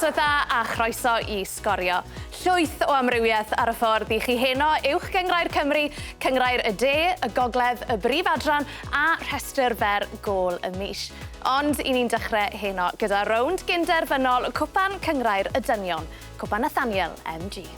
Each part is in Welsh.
Noswaith dda a chroeso I Sgorio. Llwyth o amrywiaeth ar y ffordd I chi heno uwch gyngrau'r Cymru, cyngrau'r y de, y gogledd, y brif adran a rhestr fer gôl y mis. Ond I ni'n dechrau heno gyda rownd gynderfynol cwpan cyngrau'r y dynion, cwpan Nathaniel MG.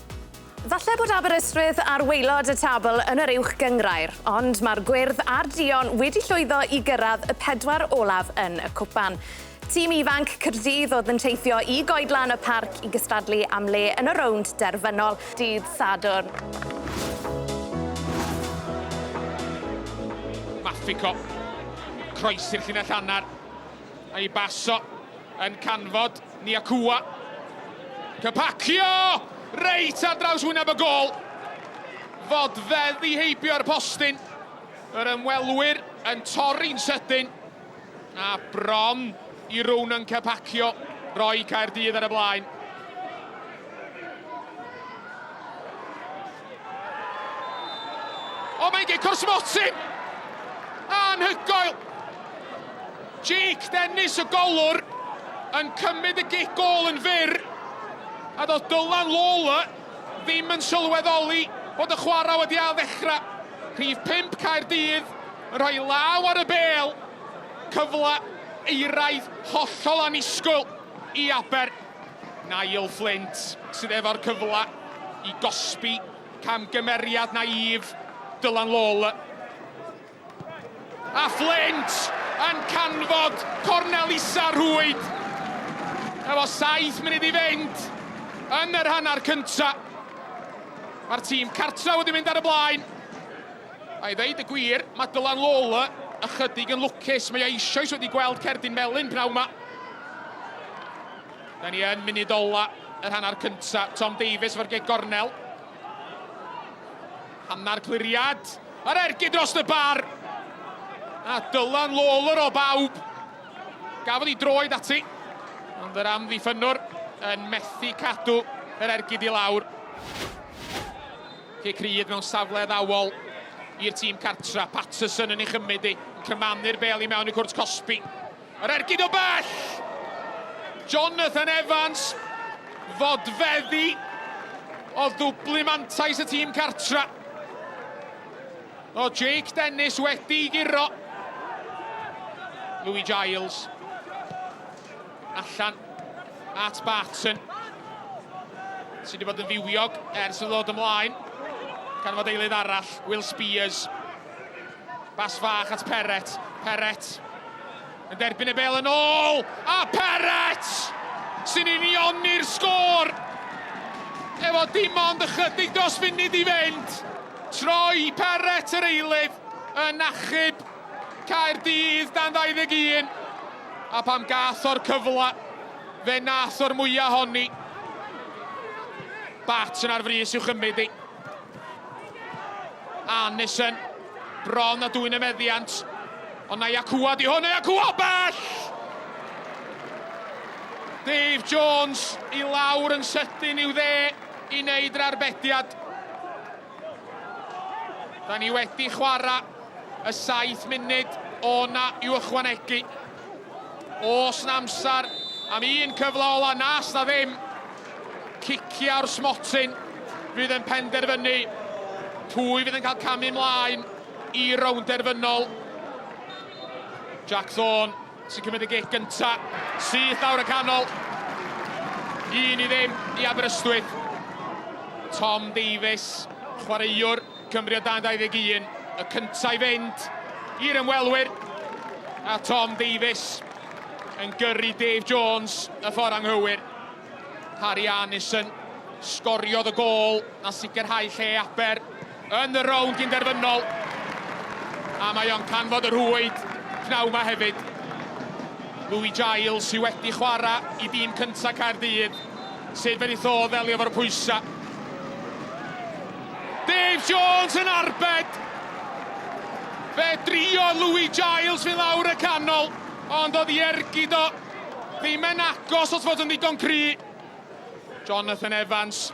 Falle bod Aberystwyth ar waelod y tabl yn yr uwch gyngrair, ond mae'r gwyrdd a'r dion wedi llwyddo I gyrraedd y 4 olaf yn y cwpan. Tîm ifanc Cardydd oedd yn teithio I goedlan y parc I gystadlu am le yn y rownd derfynol dydd Sadwrn. Maffico, croesi'r llinell hannar, a'i baso yn canfod ni Quay. Capacio! Reit ar draws wyneb y gol. Fodfedd I heibio'r postyn. Yr ymwelwyr yn torri'n sydyn. A bron I rwn yn Capacio, roi Caerdydd ar y blaen. O, mae'n gyd Corsmotyn! Anhygoel! Jake Dennis y golwr yn cymryd y gig gol yn fyr. A doedd Dylan Lola ddim yn sylweddoli bod y chwarae wedi ail ddechrau. Rhif 5 Caerdydd yn rhoi law ar y bêl. Cyfle eiraidd hollol anisgwyl I Aber. Niall Flint sydd efo'r cyfle I gosbi camgymeriad naif Dylan Lola. A Flint yn canfod cornel isa rwyd. Efo 7 munud I fynd yn yr hanner cynta. Mae'r tîm cartra wedi mynd ar y blaen. A I ddeud y gwir, mae Dylan Lola ychydig yn lwcus. Mae eisoes wedi gweld cerdyn melyn pnawn ma. Da ni yn munud ola yr hanner cynta. Tom Davies fo'r geg gornel. Hannar cliriad. Ar ergyd dros y bar. A Dylan Lola o bawb. Gafodd I droed ati. Ond yr amddiffynwr yn methu cadw yr ergyd I lawr. Cryd mewn safle ddawol i'r tîm cartra. Patterson yn ei chymryd I. Cymanu'r bel I mewn I cwrt Cosby. Yr ergyd o bell! Jonathan Evans, fodfeddi o ddwblu mantais y tîm cartra. O Jake Dennis wedi I giro. Louis Giles. Allan at Barton. Sydd wedi bod yn fywiog ers y ddod ymlaen. Gan fod eilydd arall, Will Spears. Bas fach at Perret. Perret. Yn derbyn y bel yn ôl. A Perret! Sy'n unioni'r sgôr. Efo dim ond ychydig dros funud I fynd. Troi Perret yr eilydd. Yn achub Caerdydd dan 21. A pam gath o'r cyfle. Fe nath o'r mwyaf honni. Barton ar frys i'w chymryd I. Anderson, bron a dwy'n y meddiant. Ond na Quay di hwn, na Quay bell! Dave Jones I lawr yn sydyn i'w dde I wneud yr arbediad. Da ni wedi chwarae y 7 munud o na i'w ychwanegu. Os na amser am un cyfle ola, nas na ddim. Ciciaw'r smotyn fydd yn penderfynu pwy fydd yn cael camu ymlaen I rownd derfynol. Jack Thorne sy'n cymryd y gig gynta. Syth lawr y canol. 1 I ddim I Aberystwyth. Tom Davies, chwaraewr Cymru o 21. Y cynta I fynd i'r ymwelwyr. A Tom Davies yn gyrru Dave Jones y ffordd anghywir. Harry Anderson sgoriodd y gol na sicrhau lle Aber yn y rownd gynderfynol. A mae o'n canfod y rwyd pnawn ma hefyd. Louis Giles sydd wedi chwarae I dîm cynta Caerdydd. Sut fe ddodd o ddelio fo'r pwysa. Dave Jones yn arbed. Fe drio Louis Giles fynd lawr y canol. Ond oedd I ergyd o ddim yn agos os fod yn ddigon cry. Jonathan Evans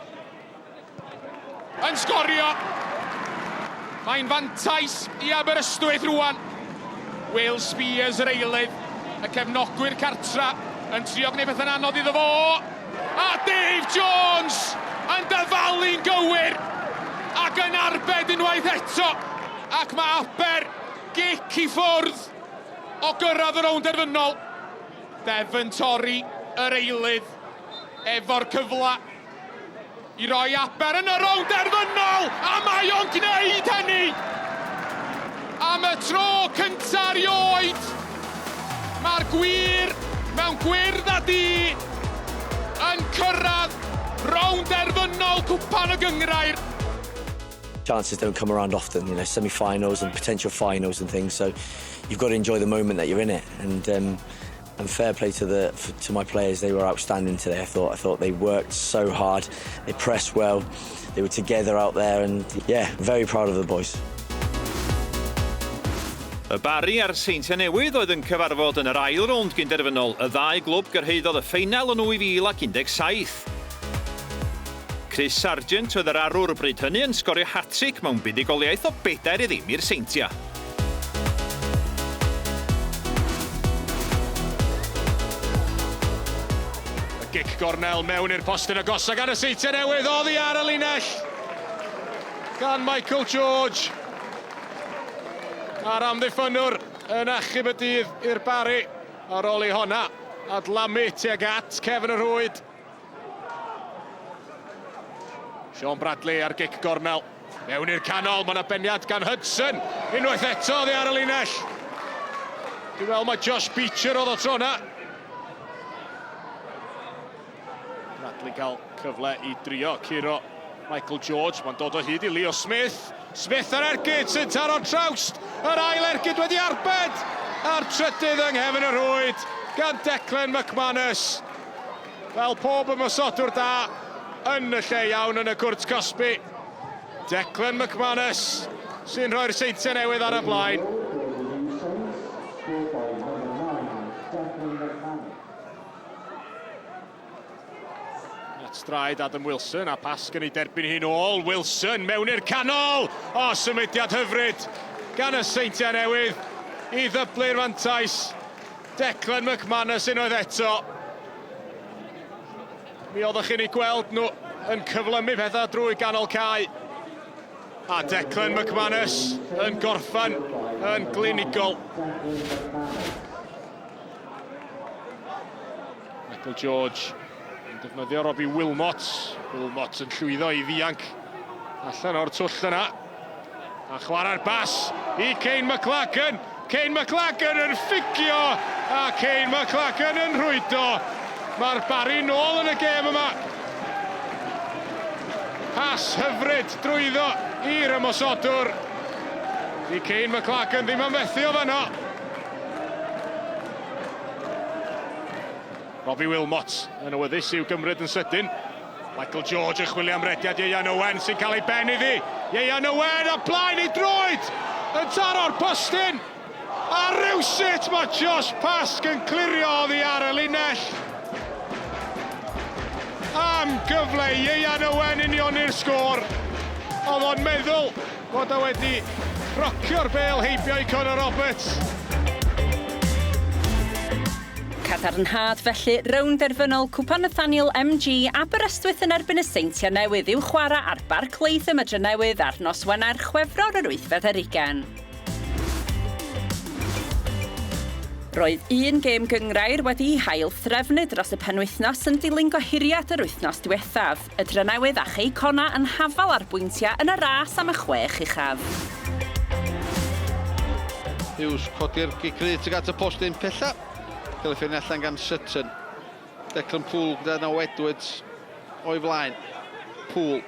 yn sgorio. Mae'n fantais I Aberystwyth rwan. Will Spears yr eilydd. Y cefnogwyr cartra yn trio gwneud pethau'n anodd iddo fo. A Dave Jones yn dyfalu'n gywir ac yn arbed unwaith eto. Ac mae Aber gic i ffwrdd o gyrraedd y rownd derfynol. Devon torri yr eilydd efo'r cyfla i roi Aber yn y rownd derfynol, a mae o'n gwneud hynny am y tro cyntaf erioed. Mae'r gwir mewn gwyrdd a di yn cyrraedd rownd derfynol cwpan y gyngrair. Chances don't come around often, you know, semi-finals and potential finals and things, so you've got to enjoy the moment that you're in it. And fair play to my players, they were outstanding today. I thought they worked so hard, they pressed well, they were together out there, and yeah, very proud of the boys. Y Bari a'r Seintiau Newydd oedd yn cyfarfod yn yr ail rownd gynderfynol. Y ddau glwb gyrhaeddodd y ffeinal yn 2017. Chris Sargent oedd yr arwr bryd hynny yn sgorio hat-trick mewn buddugoliaeth o 4-0 i'r Seintiau. Y gic gornel mewn i'r postyn agosa gan y Seintiau Newydd, oddi ar y linell gan Michael George. A'r amddiffynwr yn achub y dydd i'r Bari ar ôl i honna adlamu tuag at Cefn y Rhwyd. Sean Bradley ar gic gornel. Mewn i'r canol, mae yna beniad gan Hudson. Unwaith eto oddi ar y linell. Dwi'n meddwl mae Josh Beecher oedd o tro na. Bradley cael cyfle i drio curo Michael George. Mae'n dod o hyd i Leo Smith. Smith ar ergyd sy'n taro trawst. Yr ail ergyd wedi arbed a'r trydydd yng nghefn y Rhwyd gan Declan McManus. Fel pob ymosodwr da yn y lle iawn yn y cwrt Cosby. Declan McManus sy'n rhoi'r Seintiau Newydd ar y blaen. Stride Adam Wilson a pas gan ei derbyn hi'n ôl. Wilson mewn i'r canol. O, symudiad hyfryd gan y Seintiau Newydd i ddyblu'r fantais. Declan McManus unwaith eto. Mi oeddech chi'n ei gweld nhw yn cyflymu pethau drwy ganol cae. A Declan McManus yn gorffan yn glinigol. Michael George defnyddio Robbie Wilmot. Wilmot yn llwyddo i ddianc allan o'r twll yna. A chwarae'r bas i Kane McLagan. Kane McLagan yn ffigio a Kane McLagan yn rhwydo. Mae'r Bari nôl yn y gêm yma. Pas hyfryd drwyddo i'r ymosodwr. I Kane McLagan ddim yn methu o fanno. Robbie Wilmot yn awyddus i'w gymryd yn sydyn. Michael George yn chwilio am rediad Ieuan Owen sy'n cael ei ben iddi. Ieuan Owen a blaen i droed yn taro'r postyn. A rywsut mae Josh Pasg yn clirio oddi ar y linell. Am gyfle Ieuan Owen union i'r sgôr. Oedd o'n meddwl bod o wedi rocio'r bêl heibio i Conor Roberts. Cadarnhad felly, rownd derfynol Cwpan Nathaniel MG Aberystwyth yn erbyn y Seintiau Newydd i'w chwarae ar Barclays y Mydre Newydd ar nos Wener Chwefror yr 8th ar ugain. Roedd un gêm gyngrair wedi hail threfnu dros y penwythnos yn dilyn gohiriad yr wythnos diwethaf. Y Drenewydd a Connah yn hafal ar bwyntiau yn y ras am y 6 uchaf. Hughes codi'r gicryd tuag at y postyn pella. Cael ei ffeindio allan gan Sutton. Declan Poole gyda Now Edwards o'i flaen. Poole.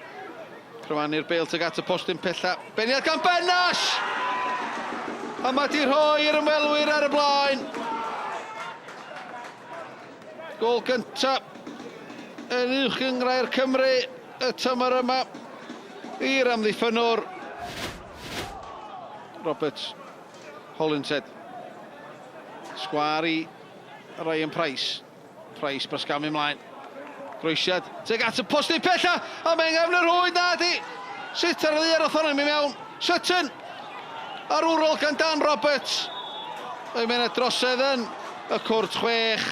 Cyfrannu'r bêl tuag at y postyn pella. Beniad gan Benash! A mae di rhoi'r ymwelwyr ar y blaen. Gol gyntaf yn uwch gyngrau'r Cymru y tymor yma i'r amddiffynwr Roberts Hollinshead. Sgwari Ryan Price. Price brysgamu ymlaen. Groesiad tuag at y postyn pella a mae'n gefn yr Rhwyd na di. Sut ar y ddiar oedd hwnna'n mynd mewn. Sutton ar wrol gan Dan Roberts. Mae'n mynd drosedd yn y cwrt 6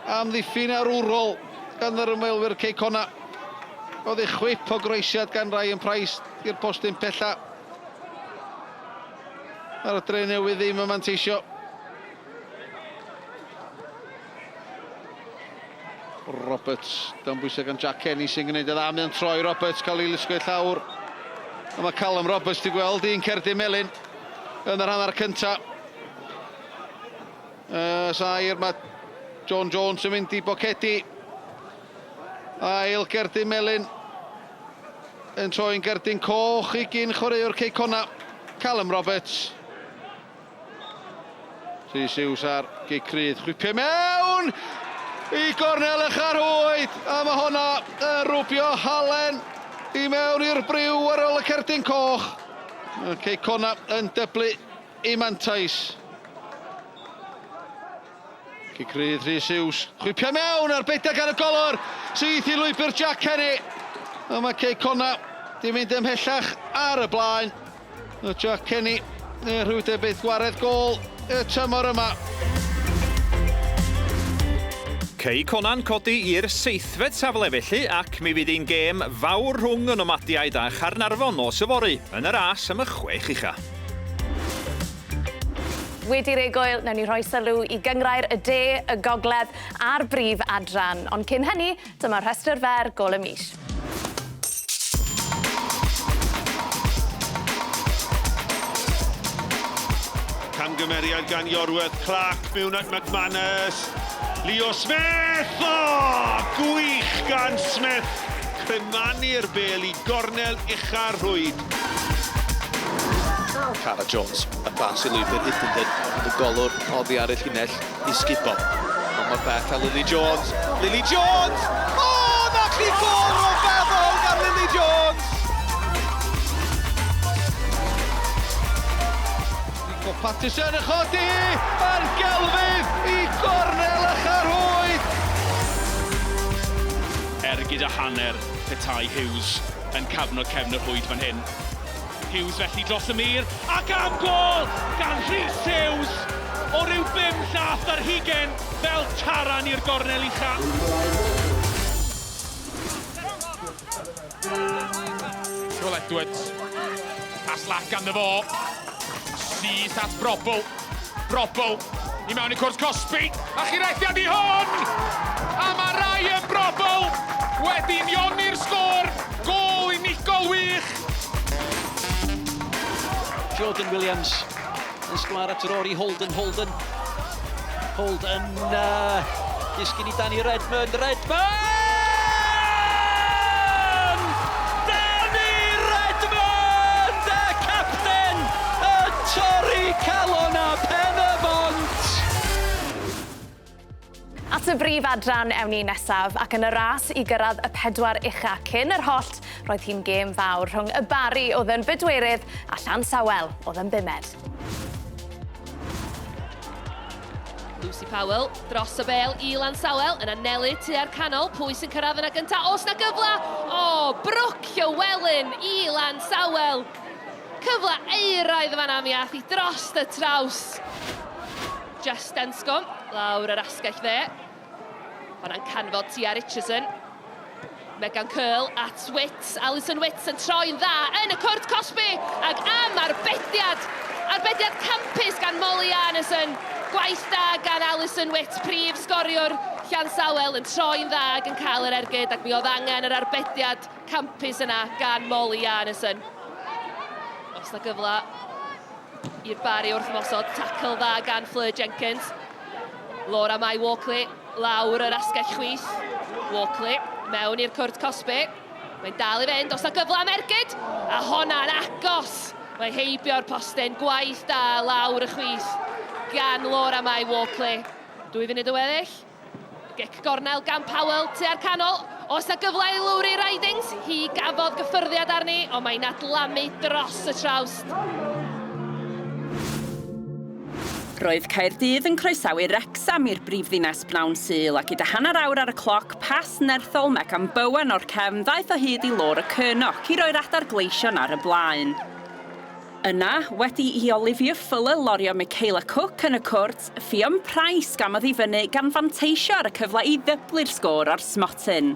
am ddiffyn ar wrol gan yr ymwelwyr Connah. Oedd ei chwip o groesiad gan Ryan Price i'r postyn pella. Ar y dre newydd ddim yn manteisio. Roberts, dan bwysig gan Jack Kenny sy'n gwneud y dda. Mae'n troi Roberts, cael ei lusgo i llawr. A mae Callum Roberts di gweld un cerdyn melyn yn yr hanner cynta. Sair, mae John Jones yn mynd i bocedi. Ail gerdyn melyn yn troi'n gerdyn coch i gyn chwaraewr Connah. Callum Roberts. Rhys Hughes ar gig crydd. Chwipio mewn! I gornel eich arwyd, a mae hwnna yn rwbio halen i mewn i'r briw ar ôl y cerdyn coch. Connah yn dyblu i mantais. Crydd Rhys Hughes, chwipio mewn ar beidio gan y golwr, sydd i lwybr Jack Kenny. A mae Connah di mynd ymhellach ar y blaen. Jack Kenny, rhywdebydd gwared gol y tymor yma. Connah'n codi i'r 7fed safle felly ac mi fydd un gêm fawr rhwng y nomadiaid a Carnarfon o Sgorio yn y ras am y 6 ucha. Wedi'r egwyl, nawn ni rhoi sylw i gyngrair y de, y gogledd a'r brif adran. Ond cyn hynny, dyma'r rhestr fer gol y mis. Camgymeriad gan Iorwerth Clark mewn at McManus. Leo Smith! O! Gwych gan Smith. Cremannu'r bel i gornel ucha rhwyd. Cara Jones yn bas i lwybr Hittenden. Y golwr oddi ar y llinell i sgibo. Ond mae'r beth a Lily Jones. Lily Jones! O! Na chi gol o feddwl gan Lily Jones! Nico Patterson yn chodi ar gelfydd i gornel eich arwyd. Gyda hanner petai Hughes yn cafno cefn y rhwyd fan hyn. Hughes felly dros y mur ac am gol gan Rhys Hughes o ryw 5 llath ar hugen fel taran i'r gornel ucha. Joel Edwards, pas lach ganddo fo, syth at Brobo i mewn i cwrs Cosby a chirethiad i hwn a mae Ryan Brobo wedi nionni'r sgôr, gol unigol wych. Jordan Williams yn sgwar at yr ori Holden. Disgyn i Danny Redmond. Danny Redmond! Y capten! Y torri calon a Pennod! At y brif adran ewn ni nesaf ac yn y ras i gyrraedd y 4 ucha cyn yr hollt, roedd hi'n gêm fawr rhwng y Bari oedd yn bedwerydd a Llansawel oedd yn 5ed. Lucy Powell dros y bel i Llansawel yn Llanelli tua'r canol. Pwy sy'n cyrraedd yna gynta? Oes na gyfle? O, Brooke Llywelyn i Llansawel. Cyfle euraidd fan am iath i dros y traws. Just Denscombe, lawr yr asgell dde. Fanna'n canfod tua Richardson. Megan Curl at Wits. Alison Wits yn troi'n dda yn y cwrt Cosby. Ac am arbediad campus gan Molly Arneson. Gwaith da gan Alison Wits, prif sgoriwr Llansawel yn troi'n dda ac yn cael yr ergyd. Ac mi oedd angen yr arbediad campus yna gan Molly Arneson. Os na gyfle i'r Bari wrth ymosod, tackle dda gan Fleur Jenkins. Laura Mai Walkley, lawr yr asgell chwith. Walkley, mewn i'r cwrt Cosby. Mae'n dal i fynd, os na gyfle am ergyd. A honna'n agos. Mae heibio'r postyn, gwaith da lawr y chwith gan Laura Mai Walkley. 2 funud o weddill. Gic gornel gan Powell tua'r canol. Os na gyfle i Lowry Ridings, hi gafodd gyffyrddiad arni, ond mae'n adlamu dros y trawst. Roedd Caerdydd yn croesawu Wrexham i'r brifddinas Bnawn Sul a gyda hanner awr ar y cloc pas nerthol Megan Bowen o'r cefn ddaeth o hyd i Laura Cernock i roi'r adar gleision ar y blaen. Yna, wedi I Olivia Fuller lorio Michaela Cook yn y cwrt, Fion Price gamodd I fyny gan fanteisio ar y cyfle I ddyblu'r sgôr ar smotyn.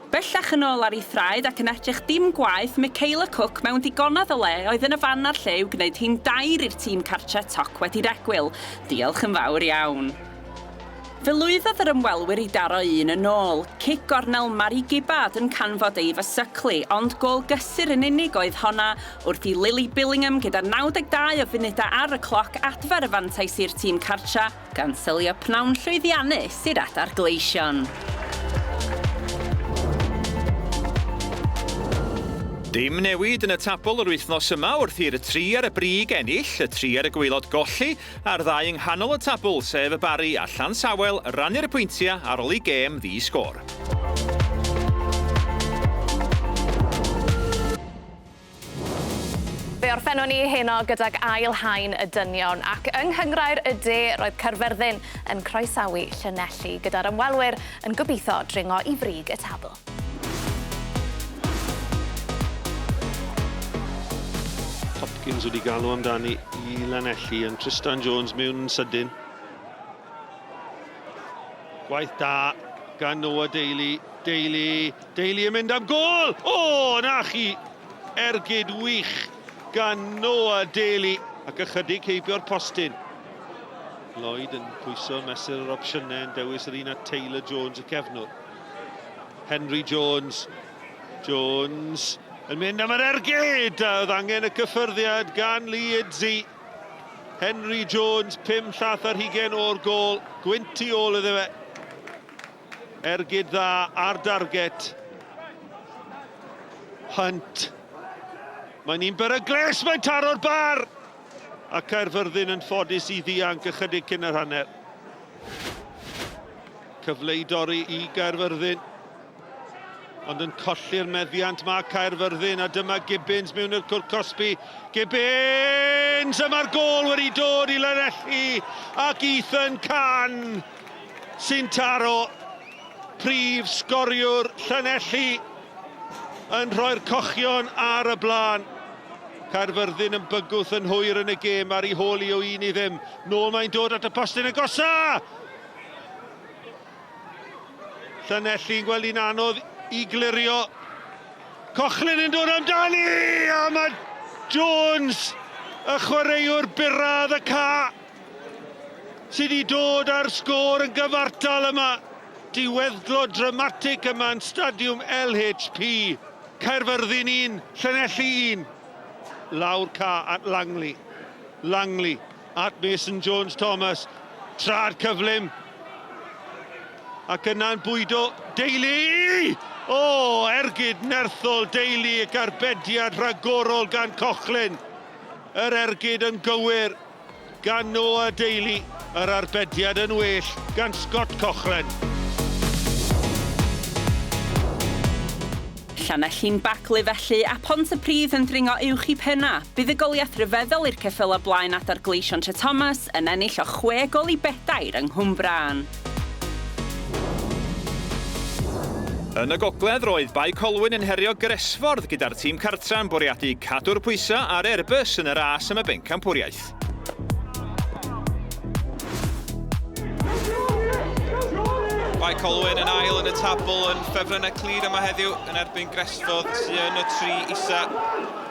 Bellach yn ôl ar ei thraed ac yn edrych dim gwaith, Michaela Cook mewn digonedd o le oedd yn y fan ar llew gwneud hi'n 2 i'r tîm cartre toc wedi'r egwyl. Diolch yn fawr iawn. Fe lwyddodd yr ymwelwyr I daro 1 yn ôl. Cic gornel Mari Gibbard yn canfod Eva Suckley, ond gôl gysur yn unig oedd honna wrth I Lily Billingham gyda 92 o funudau ar y cloc adfer y fantais i'r tîm cartra, gan sylio pnawn llwyddiannus i'r adar gleision. Dim newid yn y tabl yr wythnos yma wrth i'r 3 ar y brig ennill, y 3 ar y gwaelod golli, a'r 2 yng nghanol y tabl, sef y Bari a Llansawel, rannu'r pwyntiau ar ôl I gêm ddi-sgôr. Fe orffennon ni heno gydag ail haen y dynion ac yng nghynghrau'r y de roedd Carmarthen yn croesawu Llanelli gyda'r ymwelwyr yn gobeithio dringo I frig y tabl. Hopkins wedi galw amdani I Llanelli yn Tristan Jones mewn yn sydyn. Gwaith da gan Noah Daly. Daly yn mynd am gol! O, na chi! Ergyd wych gan Noah Daly ac ychydig heibio'r postyn. Lloyd yn pwyso mesur yr opsiynau yn dewis yr un at Taylor Jones y cefnwr. Henry Jones. Jones yn mynd am yr ergyd, oedd angen y cyffyrddiad gan Lee Idzi. Henry Jones, 5 llath ar hugen o'r gol, gwynt I ôl iddo fe. Ergyd dda ar darget. Hunt. Mae'n un berygles, mae'n taro'r bar. A Caerfyrddin yn ffodus I ddianc ychydig cyn yr hanner. Cyfle I dorri I Caerfyrddin. Ond yn colli'r meddiant mae Caerfyrddin a dyma Gibbons mewn i'r cwrt Cosby. Gibbons! Yma'r gol wedi dod I Llanelli ac Ethan Can sy'n taro. Prif sgoriwr Llanelli yn rhoi'r cochion ar y blaen. Caerfyrddin yn bygwth yn hwyr yn y gêm ar ei holi o 1 I ddim. Nôl mae'n dod at y postyn agosa! Llanelli'n gweld hi'n anodd I glirio. Cochlin yn dod amdani! A mae Jones, y chwaraewr biradd y ca, sydd wedi dod ar sgôr yn gyfartal yma. Diweddglo dramatic yma yn stadiwm LHP. Caerfyrddin 1, Llanelli 1. Lawr ca at Langley. Langley at Mason Jones-Thomas. Trad cyflym. Ac yna'n bwydo Daly! O, ergyd nerthol Daly ac arbediad rhagorol gan Cochlin. Yr ergyd yn gywir gan Noah Daly. Yr arbediad yn well gan Scott Cochlin. Llanelli'n baclu felly a Pontypridd yn dringo uwch I Penna. Bydd y goliath ryfeddol i'r ceffyl o blaen adar gleision Tre Thomas yn ennill o 6 gol I 4 yng Nghwmbran. Yn y gogledd roedd bai Colwyn yn herio Gresford gyda'r tîm cartra'n bwriadu cadw'r pwysau ar erbys yn y ras am y bencampwriaeth. Bai Colwyn yn ail yn y tabl yn ffefrynnau clir yma heddiw yn erbyn Gresford sy'n yn y 3 isa.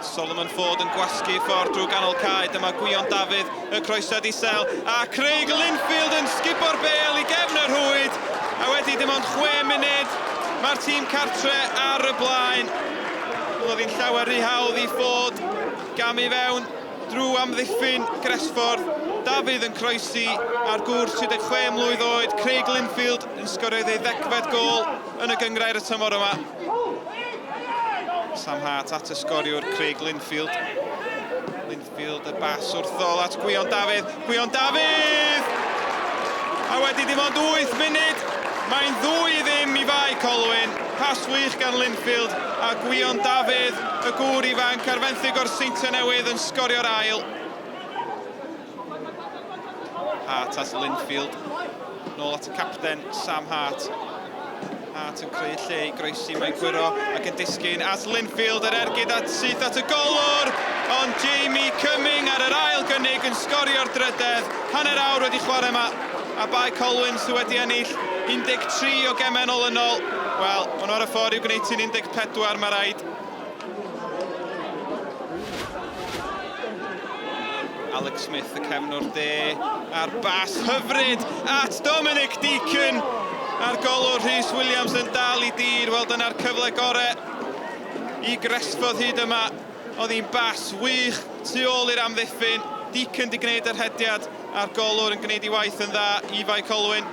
Solomon Ford yn gwasgu ffordd drwy ganol cae. Dyma Gwion Dafydd, y croesad isel. A Craig Linfield yn sgipo'r bêl I gefn yr hwyd. A wedi dim ond 6 munud. Mae'r tîm cartre ar y blaen. Oedd hi'n llawer rhy hawdd I Ford. Gam I fewn drwy amddiffyn Gresford. Dafydd yn croesi ar gŵr 36 mlwydd oed. Craig Linfield yn sgorio ei 10fed gol yn y gyngrair y tymor yma. Sam Hart at y sgoriwr Craig Linfield. Linfield y bas wrthol at Gwion Dafydd. Gwion Dafydd! A wedi dim ond 8 munud. Mae'n 2-0 I fai Colwyn. Pas wych gan Linfield a Gwion Dafydd, y gŵr ifanc ar fenthyg o'r Seintiau Newydd yn sgorio'r ail. Hart at Linfield. Nôl at y capten Sam Hart. Hart yn creu lle i groesi, mae'n gwiro ac yn disgyn at Linfield, yr ergyd at syth at y golwr, ond Jamie Cumming ar yr ail gynnig yn sgorio'r drydedd. Hanner awr wedi chwarae yma, a bai Colwyn sydd wedi ennill 13 o gemen olynol. Wel, maen nhw ar y ffordd i'w gwneud ti'n 14, mae rhaid. Alex Smith, y cefnwr de, a'r bas hyfryd at Dominic Deacon. A'r golwr Rhys Williams yn dal I dir. Wel, dyna'r cyfle gorau I Gresford hyd yma. Oedd hi'n bas wych tu ôl i'r amddiffyn. Deacon di gwneud yr hediad, a'r golwr yn gwneud I waith yn dda I fai Colwyn.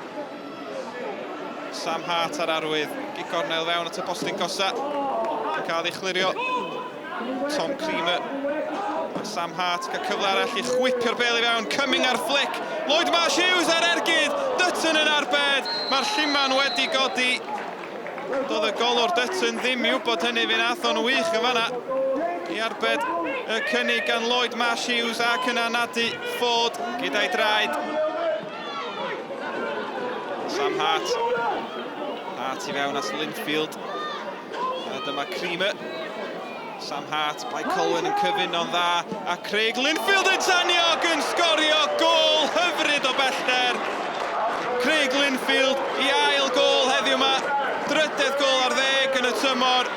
Sam Hart ar arwydd, i gornel fewn at y postyn gosa. Yn cael ei chlirio. Tom Creamer. Sam Hart cael cyfle arall I chwipio'r bel I fewn. Cumming ar flic. Lloyd Marsh Hughes ar ergyd. Dutton yn arbed. Mae'r lliman wedi godi. Doedd y golwr Dutton ddim I wybod hynny fe nath o'n wych yn fanna. I arbed y cynnig gan Lloyd Marsh Hughes ac yn anadu Ford gyda'i draed. Sam Hart. Hart I fewn at Linfield. A dyma Creamer. Sam Hart, bai Colwyn yn cyfuno'n dda, a Craig Linfield yn taniog yn sgorio gôl hyfryd o bellter. Craig Linfield I ail gôl heddiw yma, drydedd gôl ar 10 yn y tymor.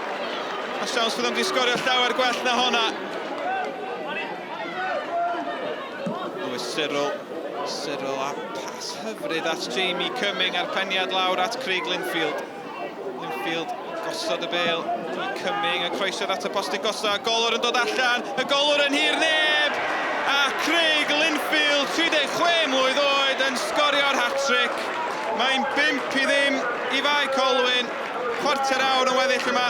A siawns fydd o'n di sgorio llawer gwell na honna. Lewis Cyril a pas hyfryd at Jamie Cumming a'r peniad lawr at Craig Linfield. Linfield gosod y bel I Cumming, y croesydd at y postyn gosa, golwr yn dod allan, y golwr yn hir neb, a Craig Linfield, 36 mlwydd oed, yn sgorio'r hat-trick. Mae'n 5-0 I fai Colwyn, chwarter awr yn weddill yma.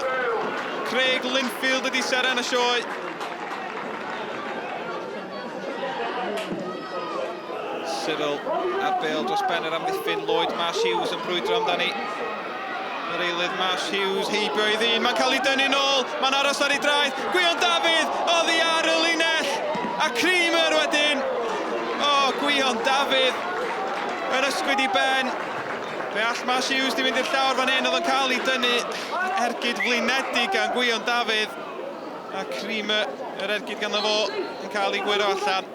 Craig Linfield ydi seren y sioe. Cyril ar bel dros ben yr amddiffyn, Lloyd Marsh Hughes yn brwydro amdani. Yr eilydd Marsh Hughes heibio I ddyn, mae'n cael ei dynnu nôl, mae'n aros ar ei draed, Gwion Dafydd, oddi ar y linell, a Creamer wedyn. Gwion Dafydd yn ysgwyd I ben. Fe all Marsh Hughes di fynd i'r llawr fan hyn, oedd yn cael ei dynnu ergyd flinedig gan Gwion Dafydd. A Creamer, yr ergyd ganddo fo, yn cael ei gwiro allan.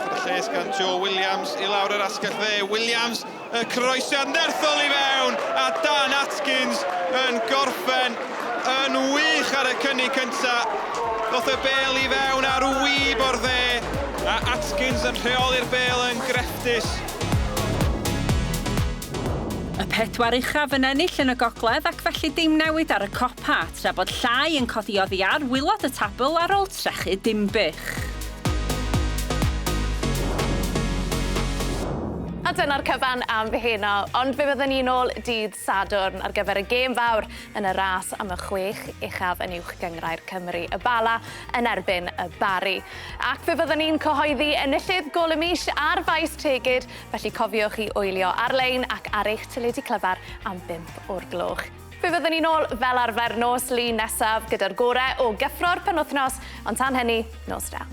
Y lles gan Joe Williams I lawr yr asgell dde. Williams, y croesiad nerthol I fewn, a Dan Atkins yn gorffen yn wych ar y cynnig cynta. Ddoth y bel I fewn ar wyb o'r dde, a Atkins yn rheoli'r bel yn grefftus. Y 4 uchaf yn ennill yn y gogledd ac felly dim newid ar y copa, tra bod Llai yn codi oddi ar wylod y tabl ar ôl trechu Dimbych. A dyna'r cyfan am heno, ond fe byddwn ni nôl dydd Sadwrn ar gyfer y gêm fawr yn y ras am y 6 uchaf yn uwch gyngrair Cymru y Bala yn erbyn y Bari. Ac fe byddwn ni'n cyhoeddi enillydd gôl y mis a'r faes tegid, felly cofiwch I wylio ar-lein ac ar eich teledu clyfar am 5 o'r gloch. Fe byddwn ni nôl fel arfer nos Lun nesaf gyda'r gorau o gyffro'r penwythnos, ond tan hynny, nos da.